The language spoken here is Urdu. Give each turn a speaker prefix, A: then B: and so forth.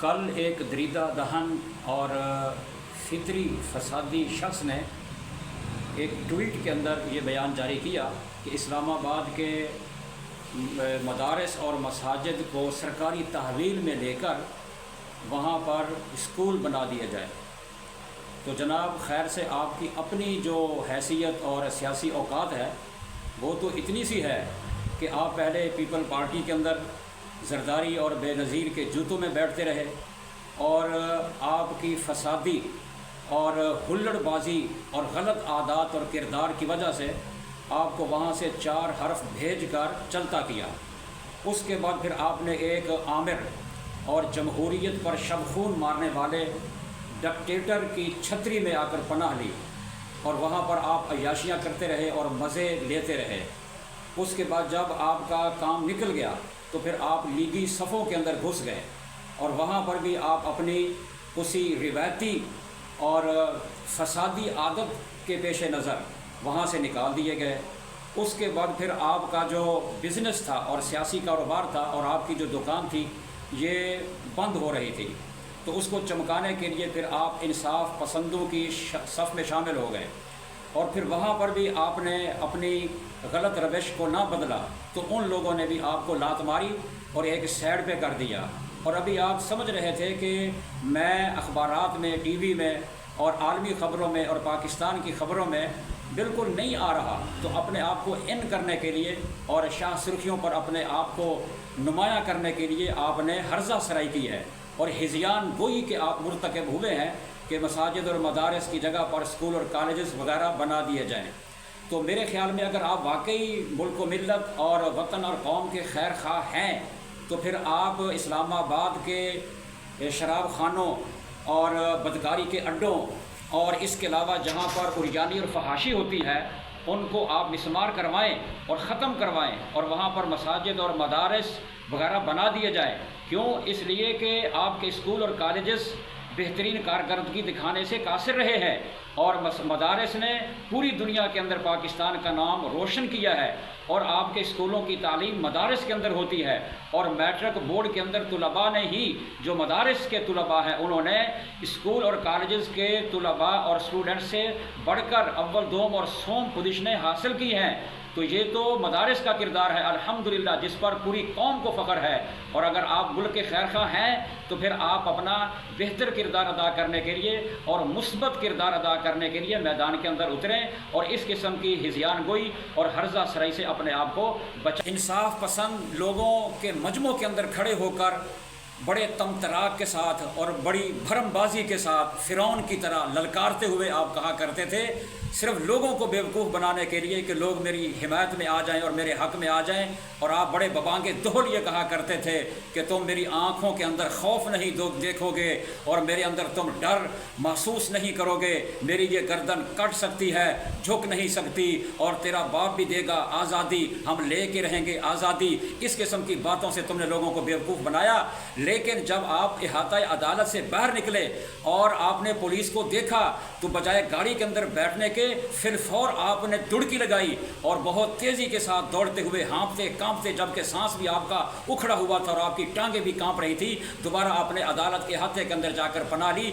A: کل ایک دریدہ دہن اور فطری فسادی شخص نے ایک ٹویٹ کے اندر یہ بیان جاری کیا کہ اسلام آباد کے مدارس اور مساجد کو سرکاری تحویل میں لے کر وہاں پر اسکول بنا دیا جائے۔ تو جناب خیر سے آپ کی اپنی جو حیثیت اور سیاسی اوقات ہے وہ تو اتنی سی ہے کہ آپ پہلے پیپل پارٹی کے اندر زرداری اور بے نظیر کے جوتوں میں بیٹھتے رہے، اور آپ کی فسادی اور ہلڑ بازی اور غلط عادات اور کردار کی وجہ سے آپ کو وہاں سے 4 حرف بھیج کر چلتا کیا۔ اس کے بعد پھر آپ نے ایک آمر اور جمہوریت پر شب خون مارنے والے ڈکٹیٹر کی چھتری میں آ کر پناہ لی، اور وہاں پر آپ عیاشیاں کرتے رہے اور مزے لیتے رہے۔ اس کے بعد جب آپ کا کام نکل گیا تو پھر آپ لیگی صفوں کے اندر گھس گئے، اور وہاں پر بھی آپ اپنی اسی روایتی اور فسادی عادت کے پیش نظر وہاں سے نکال دیے گئے۔ اس کے بعد پھر آپ کا جو بزنس تھا اور سیاسی کاروبار تھا اور آپ کی جو دکان تھی یہ بند ہو رہی تھی، تو اس کو چمکانے کے لیے پھر آپ انصاف پسندوں کی صف میں شامل ہو گئے، اور پھر وہاں پر بھی آپ نے اپنی غلط روش کو نہ بدلا تو ان لوگوں نے بھی آپ کو لات ماری اور ایک سائڈ پہ کر دیا۔ اور ابھی آپ سمجھ رہے تھے کہ میں اخبارات میں، ٹی وی میں اور عالمی خبروں میں اور پاکستان کی خبروں میں بالکل نہیں آ رہا، تو اپنے آپ کو ان کرنے کے لیے اور شاہ سرخیوں پر اپنے آپ کو نمایاں کرنے کے لیے آپ نے ہرزہ سرائی کی ہے، اور ہذیان گوئی کہ آپ مرتکب ہوئے ہیں کہ مساجد اور مدارس کی جگہ پر اسکول اور کالجز وغیرہ بنا دیے جائیں۔ تو میرے خیال میں اگر آپ واقعی ملک و ملت اور وطن اور قوم کے خیر خواہ ہیں تو پھر آپ اسلام آباد کے شراب خانوں اور بدکاری کے اڈوں اور اس کے علاوہ جہاں پر عریانی اور فحاشی ہوتی ہے ان کو آپ مسمار کروائیں اور ختم کروائیں، اور وہاں پر مساجد اور مدارس وغیرہ بنا دیے جائیں۔ کیوں؟ اس لیے کہ آپ کے اسکول اور کالجز بہترین کارکردگی دکھانے سے قاصر رہے ہیں، اور مدارس نے پوری دنیا کے اندر پاکستان کا نام روشن کیا ہے، اور آپ کے اسکولوں کی تعلیم مدارس کے اندر ہوتی ہے، اور میٹرک بورڈ کے اندر طلباء نے ہی جو مدارس کے طلباء ہیں انہوں نے اسکول اور کالجز کے طلباء اور اسٹوڈنٹ سے بڑھ کر اول دوم اور سوم پوزیشنیں حاصل کی ہیں۔ تو یہ تو مدارس کا کردار ہے الحمدللہ، جس پر پوری قوم کو فخر ہے، اور اگر آپ ملک کے خیر خواہ ہیں تو پھر آپ اپنا بہتر کردار ادا کرنے کے لیے اور مثبت کردار ادا کرنے کے لیے میدان کے اندر اتریں، اور اس قسم کی ہذیان گوئی اور ہرزہ سرائی سے اپنے آپ کو بچائیں۔ انصاف پسند لوگوں کے مجمع کے اندر کھڑے ہو کر بڑے تمطراق کے ساتھ اور بڑی بھرم بازی کے ساتھ فرعون کی طرح للکارتے ہوئے آپ کہا کرتے تھے، صرف لوگوں کو بیوقوف بنانے کے لیے کہ لوگ میری حمایت میں آ جائیں اور میرے حق میں آ جائیں، اور آپ بڑے ببانگے دہل یہ کہا کرتے تھے کہ تم میری آنکھوں کے اندر خوف نہیں دیکھو گے اور میرے اندر تم ڈر محسوس نہیں کرو گے، میری یہ گردن کٹ سکتی ہے، جھک نہیں سکتی، اور تیرا باپ بھی دے گا آزادی، ہم لے کے رہیں گے آزادی۔ اس قسم کی باتوں سے تم نے لوگوں کو بیوقوف بنایا، لیکن جب آپ احاطہ عدالت سے باہر نکلے اور آپ نے پولیس کو دیکھا تو بجائے گاڑی کے اندر بیٹھنے کے فی الفور آپ نے دڑکی لگائی اور بہت تیزی کے ساتھ دوڑتے ہوئے ہانپتے کانپتے، جبکہ سانس بھی آپ کا اکھڑا ہوا تھا اور آپ کی ٹانگیں بھی کانپ رہی تھی، دوبارہ آپ نے عدالت کے احاطے کے اندر جا کر پناہ لی